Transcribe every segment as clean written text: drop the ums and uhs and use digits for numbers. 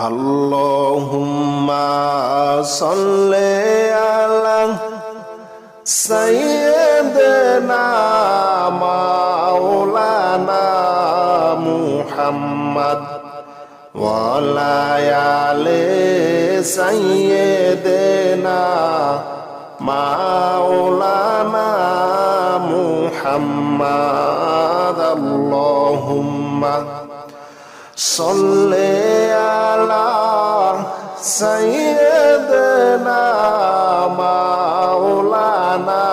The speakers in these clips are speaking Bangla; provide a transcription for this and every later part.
আল্লাহুম্মা সাল্লি আলা সাইয়্যিদিনা মাওলানা মুহাম্মদ ওয়া আলা আলি সাইয়্যিদিনা মাওলানা মুহাম্মদ আল্লাহুম্মা সাল্লি আলা সাইয়্যিদিনা মাওলানা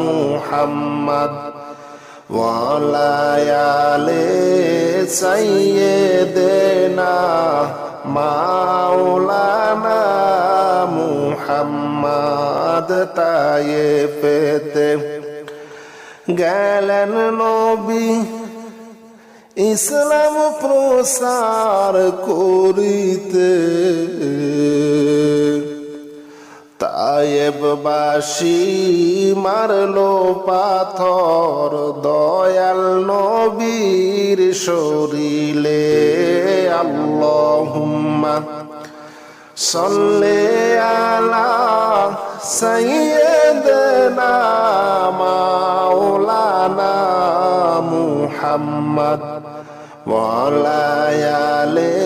মুহাম্মদ ওয়া আলা আলি সাইয়্যিদিনা মাওলানা মুহাম্মদ। তায়েফেতে গেলেন নবী ইসলাম প্রসার করিতে, তায়েববাসী মারলো পাথর দয়াল নবীর শরীরে। আল্লাহুম্মা সাল্লি আলা সাইয়্যিদিনা মাওলানা মুহাম্মদ ওয়া আলা আলি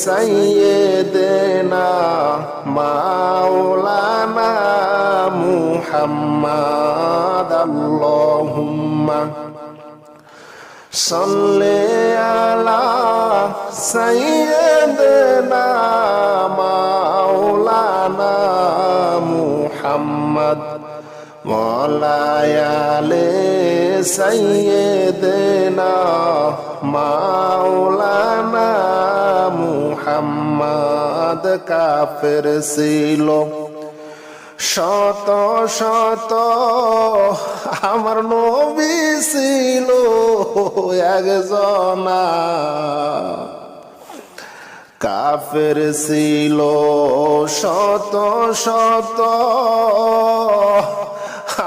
সাইয়্যিদিনা মাওলানা মুহাম্মদ। আল্লাহুম্মা সাল্লি আলা সাইয়্যিদিনা মাওলানা মুহাম্মদ ওয়া আলা আলি সাইয়্যিদিনা মাওলানা মুহাম্মদ। কাফের ছিল শত শত, আমার নবী ছিল একজনা। কাফের ছিল শত শত,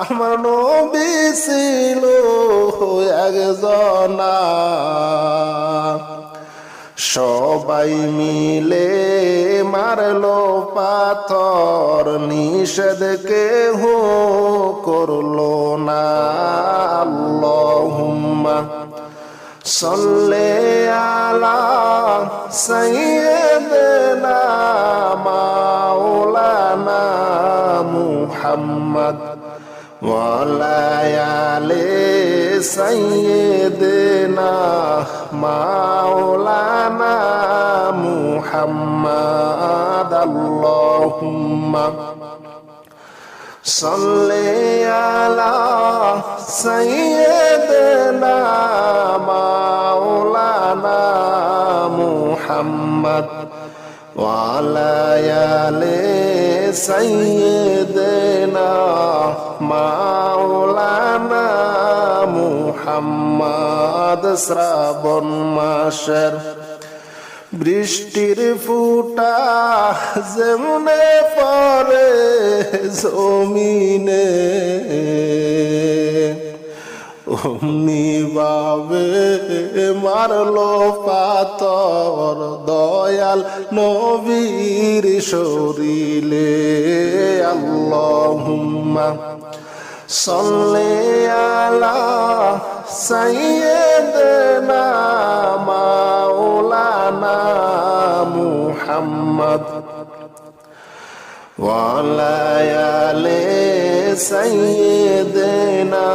আমার নবী ছিল একজনা। সবাই মিলে মারলো পাথর, নিষেধ কেহ করলো না। আল্লাহুম্মা সাল্লি আলা সাইয়্যিদিনা মাওলানা মুহাম্মদ ওয়া আলা আলি সাইয়্যিদিনা মাওলানা মুহাম্মদ। আল্লাহুম্মা সাল্লি আলা সাইয়্যিদিনা মাওলানা মুহাম্মদ ওয়া আলা আলি সাইয়্যিদিনা মাওলানা মুহাম্মদ। শ্রাবণ মাসের বৃষ্টির ফুটা যেমনে পড়ে জমিনে, অমনি ভাবে মারলো পাথর দয়াল নবীর শরীরে। আল্লাহুম্মা সাল্লি আলা সাইয়্যিদিনা মাওলানা মুহাম্মদ ওয়া আলা আলি সাইয়্যিদিনা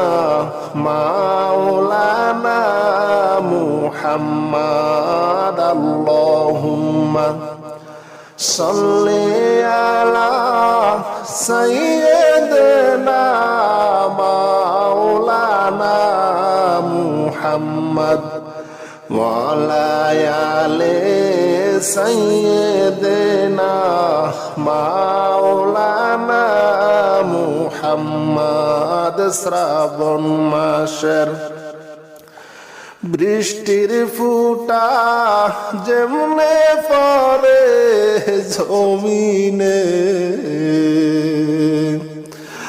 মাওলানা মুহাম্মদ। আল্লাহুম্মা সাল্লি আলা সাইয়্যিদিনা মাওলানা মুহাম্মদ ওয়া আলা আলি সাইয়্যিদিনা মাওলানা মুহাম্মদ। শ্রাবণ মাসের বৃষ্টির ফুটা যেমনে পড়ে জমিনে,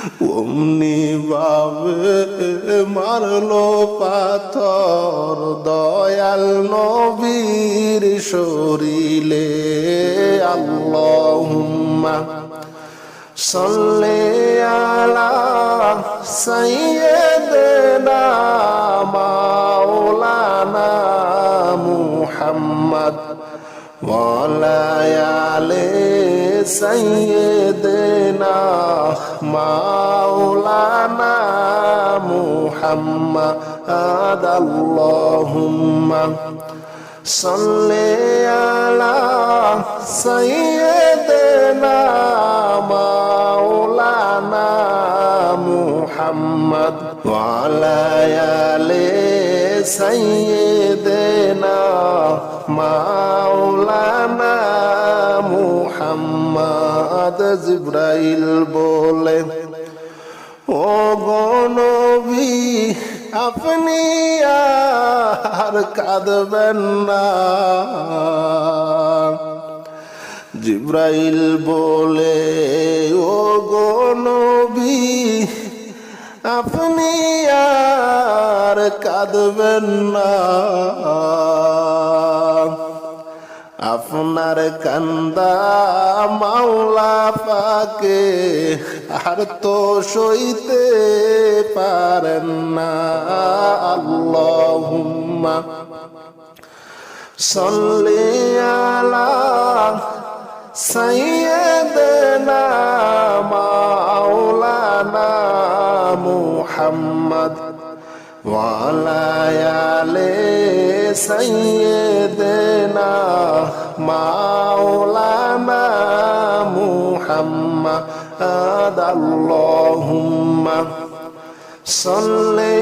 অমনি ভাবে মারলো পাথর দয়াল নবীর শরীরে। আল্লাহুম্মা সাল্লি আলা সাইয়্যিদিনা মাওলানা মুহাম্মদ ওয়া আলা আলি সাইয়্যিদিনা মাওলানা মুহাম্মদ। আল্লাহুম্মা সাল্লি আলা সাইয়্যিদিনা মাওলানা মুহাম্মদ ওয়া আলা আলি সাইয়্যিদিনা মাওলানা মুহাম্মদ। জিবরাইল বলে, ও গো নবী আপনি আর কাঁদবেন না। জিবরাইল বলে, ও গো নবী আপনি আর কাঁদবেন না। আপনার কান্দা মাওলা পাকে আর তো সইতে পারেন না। আল্লাহুম্মা সাল্লি আলা সাইয়্যিদিনা মাওলানা মুহাম্মদ ওয়া আলা আলি সাইয়্যিদিনা মাওলানা মুহাম্মদ। আল্লাহুম্মা সাল্লি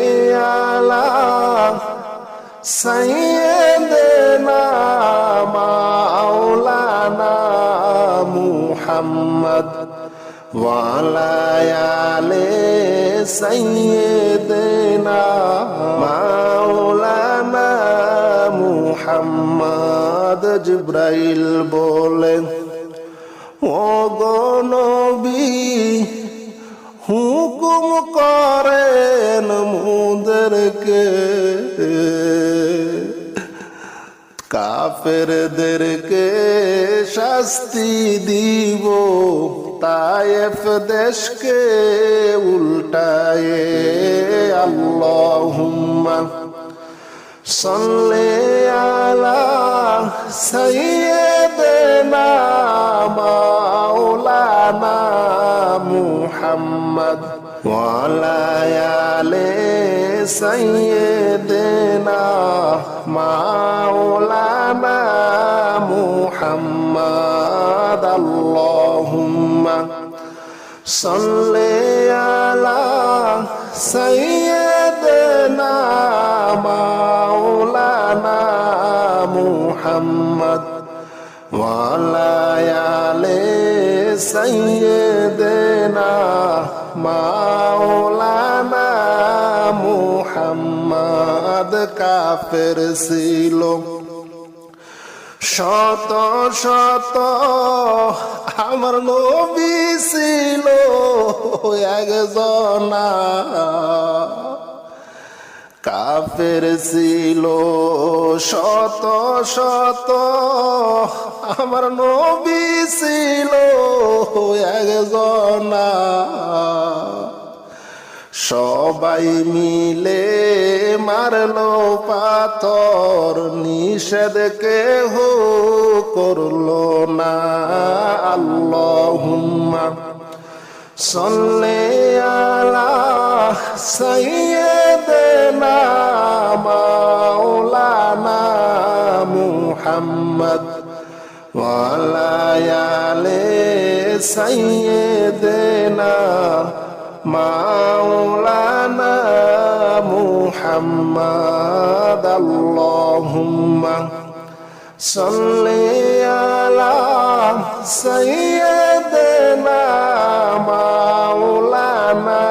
আলা সাইয়্যিদিনা মাওলানা মুহাম্মদ ওয়া আলা আলি সাইয়্যিদিনা মাওলানা মুহাম্মদ। জিবরাইল বলে, ও গো নবী হুকুম করেন মুদেরকে কাফেরদেরকে শাস্তি দিব তায়েফ দেশকে উল্টায়ে। আল্লাহুম্মা সাল্লি আলা সাইয়্যিদিনা মাওলানা মুহাম্মদ ওয়া আলা আলি সাইয়্যিদিনা মাওলানা মুহাম্মদ। আল্লাহুম্মা সাল্লি আলা সাইয়্যিদিনা মাওলানা মুহাম্মদ ওয়া আলা আলি সাইয়্যিদিনা মাওলানা মুহাম্মদ। কাফের ছিল শত শত, আমার নবী ছিল একজনা। কাফের ছিল শত শত, আমার নবী ছিল একজনা। সবাই মিলে মারলো পাথর, নিষেধ কেহ করলো না। আল্লাহুম্মা সাল্লি আলা সাইয়্যিদিনা মাওলানা মুহাম্মদ ওয়া আলা আলি সাইয়্যিদিনা মাওলানা মুহাম্মদ। আল্লাহুম্মা সাল্লি আলা সাইয়্যিদিনা মাওলানা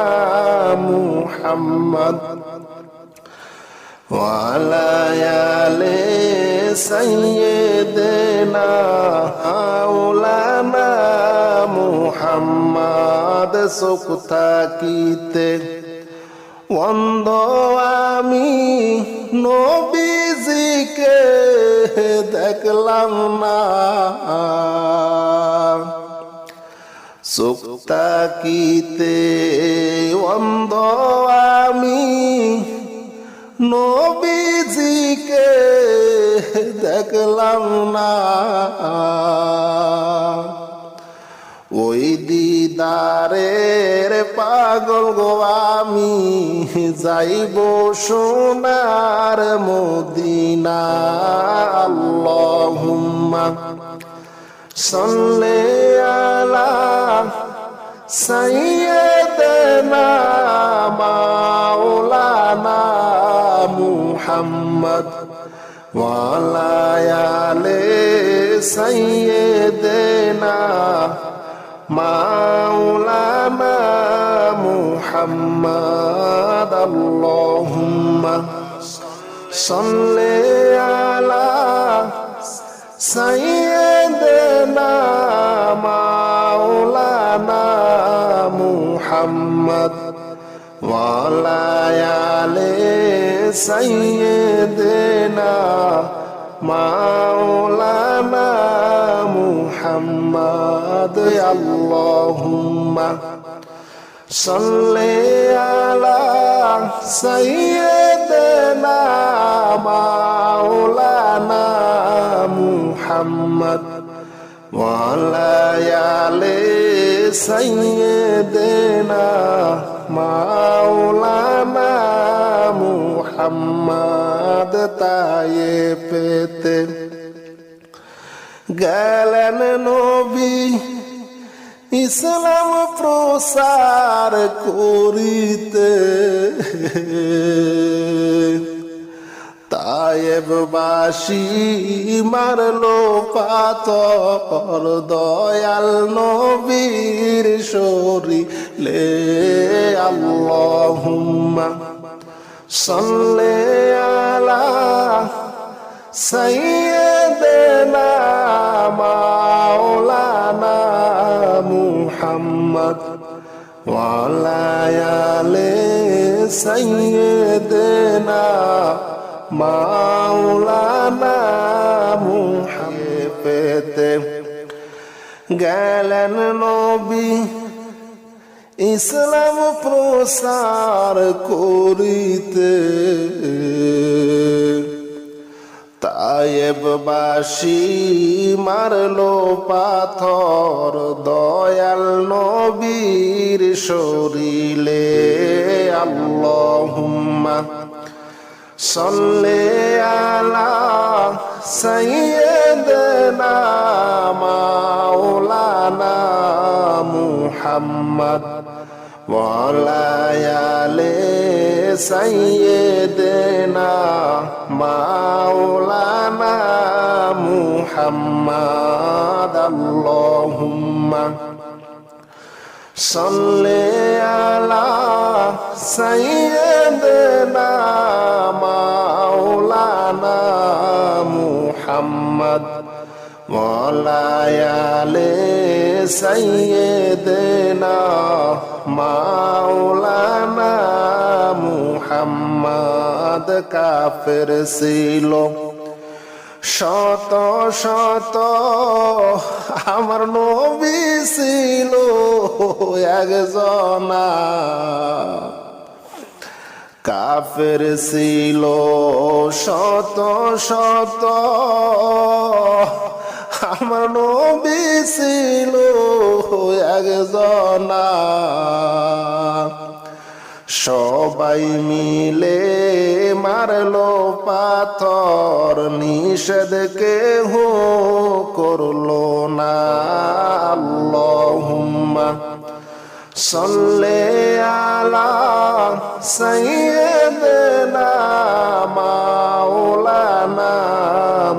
মুহাম্মদ ওয়া আলা আলি সাইয়্যিদিনা মাওলানা মুহাম্মদ। মোহাম্মদ চোখ থাকিতে অন্ধ আমি নবীজিকে দেখলাম না চোখ থাকিতে অন্ধ আমি নবীজিকে দেখলাম না ওই দিদারের পাগল গো আমি যাইব সোনার মদিনা আল্লাহুম্মা সাল্লি আলা সাইয়্যিদিনা মাওলানা মুহাম্মদ ওয়া আলা আলি সাইয়্যিদিনা মাওলানা মুহাম্মদ আল্লাহুম্মা সাল্লি আলা সাইয়্যিদিনা মাওলানা মুহাম্মদ ওয়া আলা আলি সাইয়্যিদিনা মাওলানা মুহাম্মদ আল্লাহুম্মা সাল্লি আলা সাইয়্যিদিনা মাওলানা মুহাম্মদ ওয়া আলা আলি সাইয়্যিদিনা মাওলানা মুহাম্মদ তায়েফেতে গেলেন নবী ইসলাম প্রসার করিতে তায়েববাসী মারলো পাথর দয়াল নবীর শরীরে আল্লাহুম্মা সাল্লি আলা সাইয়্যিদিনা মাওলানা মুহাম্মদ ওয়া আলা আলি সাইয়্যিদিনা মাওলানা মুহাম্মদ গেলেন নবী ইসলাম প্রসার করিতে তায়েববাসী মারলো পাথর দয়াল নবীর শরীরে আল্লাহুম্মা সাল্লি আলা সাইয়্যিদিনা মাওলানা মুহাম্মদ ওয়া আলা আলি সাইয়্যিদিনা মাওলানা মুহাম্মদ আল্লাহুম্মা সাল্লি আলা সাইয়্যিদিনা মাওলানা মুহাম্মদ ওয়া আলা আলি সাইয়্যিদিনা মাওলানা মুহাম্মদ কাফের ছিল শত শত আমার নবী ছিল একজনা কাফের ছিল শত শত আমার নবী ছিল একজনা সবাই মিলে মারলো পাথর নিষেধ কেহ করলো না আল্লাহুম্মা সাল্লি আলা সাইয়্যিদিনা মাওলানা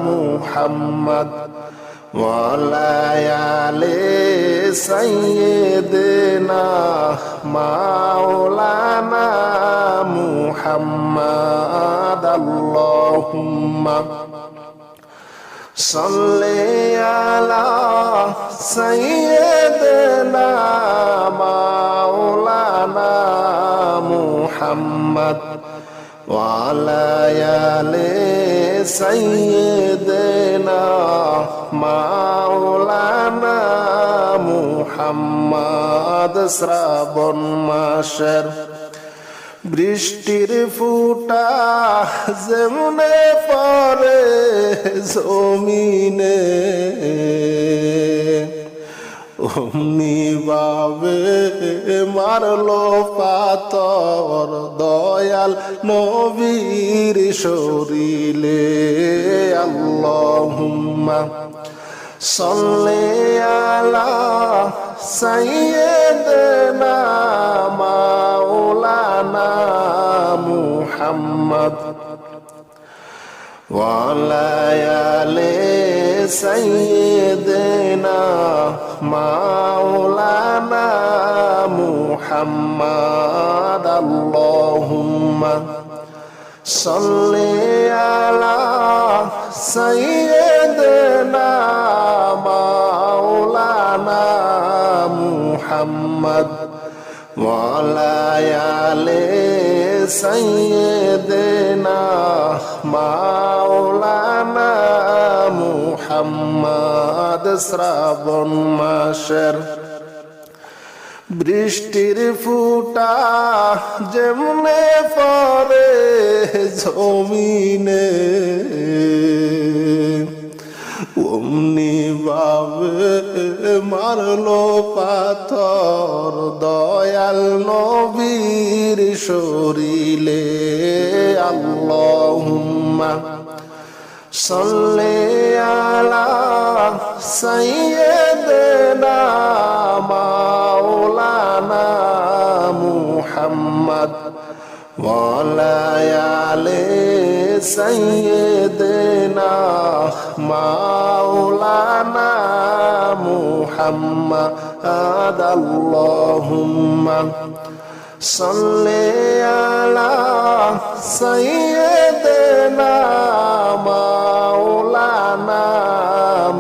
মুহাম্মদ ওয়া আলা আলি সাইয়্যিদিনা মাওলানা মুহাম্মদ আল্লাহুম্মা সাল্লি আলা সাইয়্যিদিনা ওয়ালায়ালে সাইয়্যিদিনা মাওলানা মুহাম্মদ শ্রাবণ মাসের বৃষ্টির ফুটা যেমনে পড়ে জমিনে অমনি ভাবে মারলো পাথর দয়াল নবীর শরীরে আল্লাহুম্মা সাল্লি আলা সাইয়্যিদিনা মাওলানা মুহাম্মদ ওয়ালায়ালে সাইয়্যিদিনা মাওলানা মুহাম্মদ আল্লাহুম্মা সাল্লি আলা সাইয়্যিদিনা মাওলানা মুহাম্মদ ওয়ালায়ালে সাইয়্যিদিনা মাওলানা মুহাম্মদ শ্রাবণ মাসের বৃষ্টির ফুটা যেমনে পড়ে জমিনে অমনি ভাবে মারলো পাথর দয়াল নবীর শরীরে আল্লাহুম্মা সাল্লি আলা সাইয়্যিদিনা মাওলানা মুহাম্মদ ওয়ালায়ালে সাইয়্যিদিনা মাওলানা মুহাম্মদ আল্লাহুম্মা সাল্লি আলা সাইয়্যিদিনা মাওলানা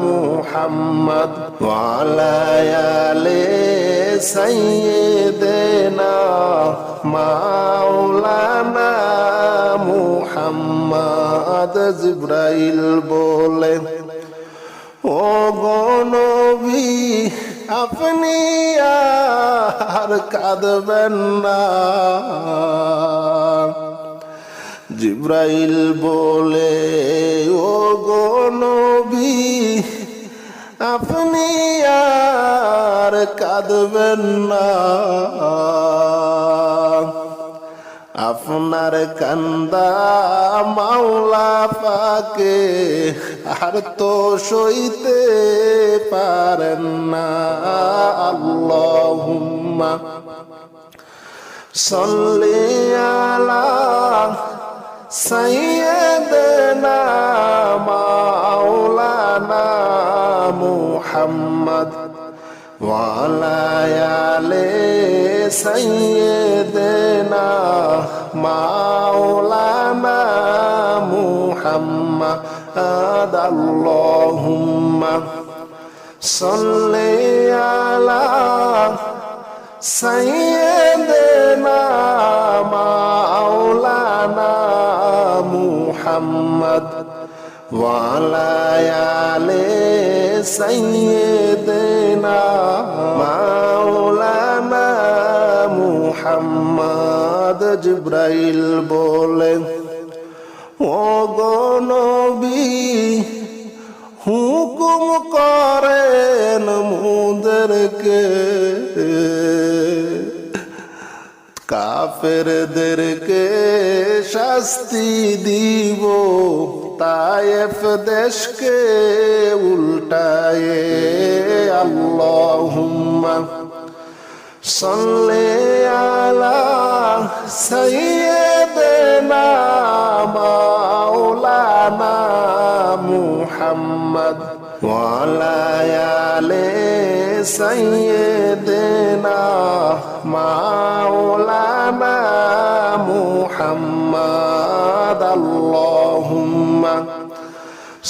মুহাম্মদ ওয়ালায়ালে সাইয়্যিদিনা মাওলানা মুহাম্মদ জিবরাইল বলে ও গো নবী আপনি আর কাঁদবেন না জিবরাইল বলে ও গো নবী আপনি আর কাঁদবেন না আপনার কান্দা মাওলা পাকে আর তো সইতে পারেন না আল্লাহুম্মা সাল্লি আলা সাইয়্যিদিনা মাওলানা মুহাম্মদ ওয়ালায়ালে সাইয়্যিদিনা মাওলানা মুহাম্মদ আল্লাহুম্মা সাল্লি আলা সাইয়্যিদিনা মাওলানা মুহাম্মদ ওয়ালায়ালে সাইয়্যিদিনা মাওলানা মুহাম্মদ জিবরাইল বলেন ও গো নবী হুকুম করেন মুদেরকে কাফেরদেরকে শাস্তি দিব তায়েফ দেশকে উল্টায়ে আল্লাহুম্মা সাল্লি আলা সাইয়্যিদিনা মাওলানা মুহাম্মদ ওয়ালায়ালে সাইয়্যিদিনা মাওলানা মুহাম্মদ আল্লাহুম্মা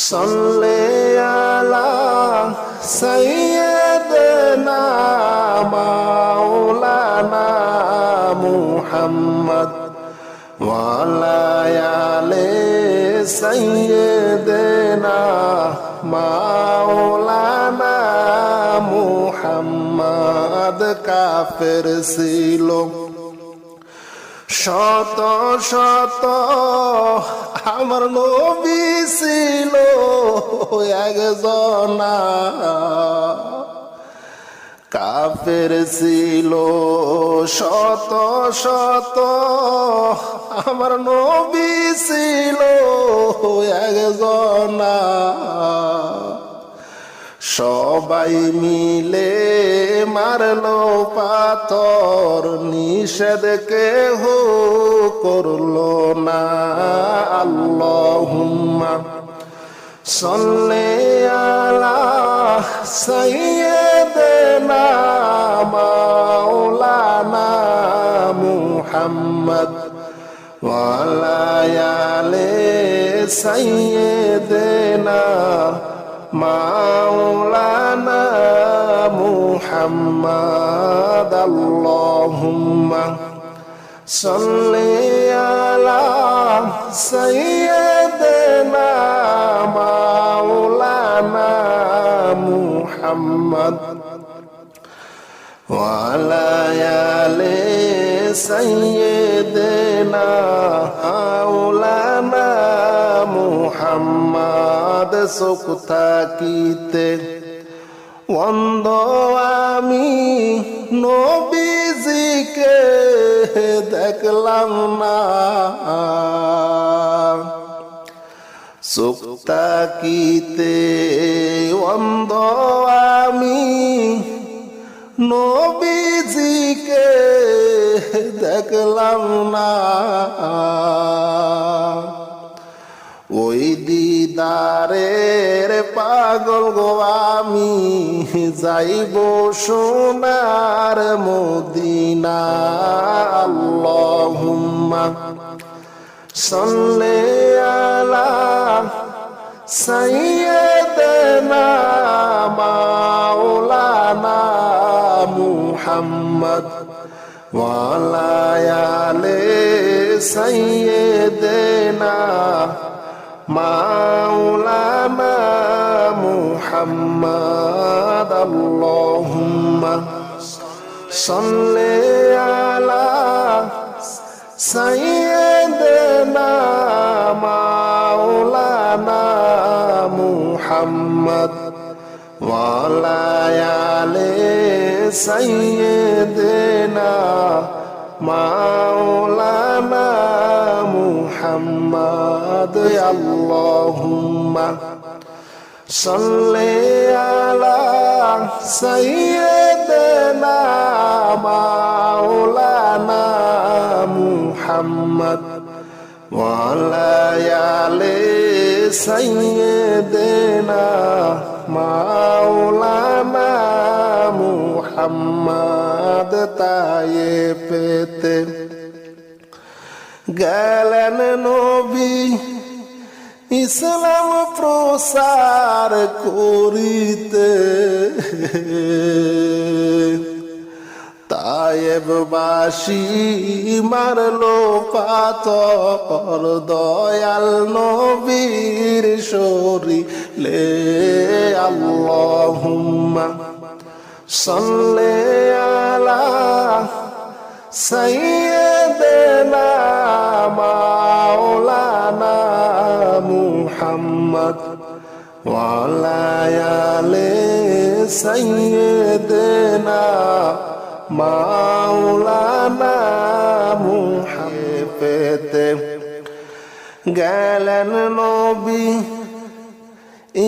সাল্লি আলা সাইয়্যিদিনা মাওলানা মুহাম্মদ وعلى آل سيدنا مولانا মুহাম্মদ। কাফের ছিল শত শত, আমার নবী ছিল একজনা। কাফের ছিল শত শত, আমার নবী ছিল একজনা। সবাই মিলে মারলো পাথর, নিষেধ কেহ করলো না। আল্লাহুম্মা সাল্লি আলা সাইয়্যিদিনা মাওলানা মুহাম্মদ ওয়া আলা আলি সাইয়্যিদিনা মাওলানা মুহাম্মদ। আল্লাহুম্মা সাল্লি আলা সাইয়্যিদিনা মাওলানা মুহাম্মদ ওয়া আলা আলি সাইয়্যিদিনা মাওলানা মুহাম্মদ। চোখ থাকিতে অন্ধ আমি নবীজিকে দেখলাম না। চোখ থাকিতে অন্ধ আমি নবীজিকে দেখলাম না। ওই দিদারের পাগল গো আমি, যাইব সোনার মদিনা। আল্লাহুম্মা সাল্লি আলা সাইয়্যিদিনা মাওলানা মুহাম্মদ ওয়া আলা আলি সাইয়্যিদিনা মাওলানা মুহাম্মদ। আল্লাহুম্মা সাল্লি আলা সাইয়্যিদিনা মাওলানা মুহাম্মদ ওয়া আলা আলি সাইয়্যিদিনা মাওলানা মুহাম্মদ। আল্লাহুম্মা সাল্লি আলা সাইয়্যিদিনা মাওলানা মুহাম্মদ ওয়া আলা আলি সাইয়্যিদিনা মাওলানা মুহাম্মদ। তায়েফেতে গেলেন নবী ইসলাম প্রসার করিতে। তায়েববাসী মারলো পাথর, দয়াল নবীর শরীরে। আল্লাহুম্মা সাল্লি আলা সাইয়্যিদিনা মাওলানা মুহাম্মদ ওয়া আলা আলি সাইয়্যিদিনা মাওলানা মুহাম্মদ। গেলেন নবী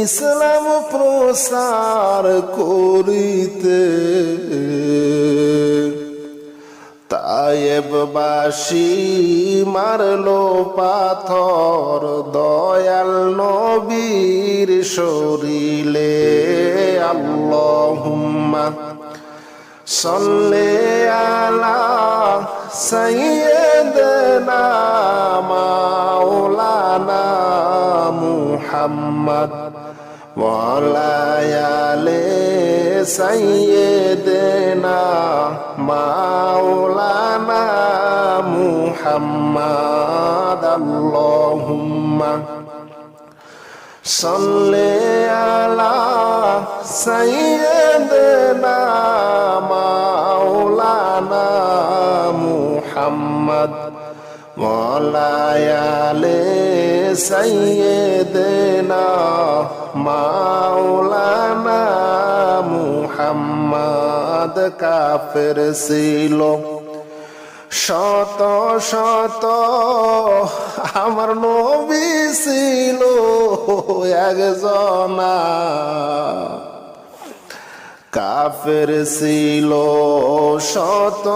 ইসলাম প্রসার করিতে। তায়েববাসী মারলো পাথর, দয়াল নবীর শরীরে। আল্লাহুম্মা সাল্লি আলা সাইয়্যিদিনা মাওলানা মুহাম্মদ ওয়া আলা আলি সাইয়্যিদিনা মাওলানা মুহাম্মদ। محمد اللهم صل على سيدنا مولانا محمد وعلى آل سيدنا مولانا محمد কাফের ছিল শত শত আমার নবী ছিল একজনা কাফের ছিল শত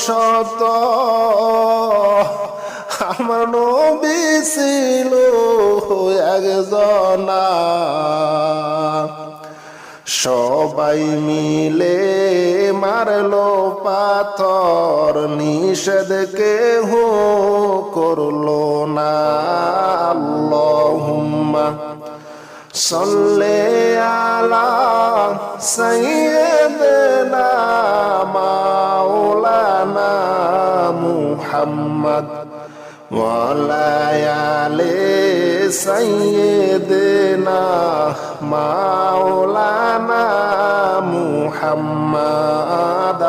শত আমার নবী ছিল একজনা সবাই মিলে মারলো পাথর নিষেধ কেহ করলো না আল্লাহুম্মা সাল্লি আলা সাইয়্যিদিনা মাওলানা মুহাম্মদ ওয়ালা আলি সাইয়্যিদিনা মাওলানা মুহাম্মদ।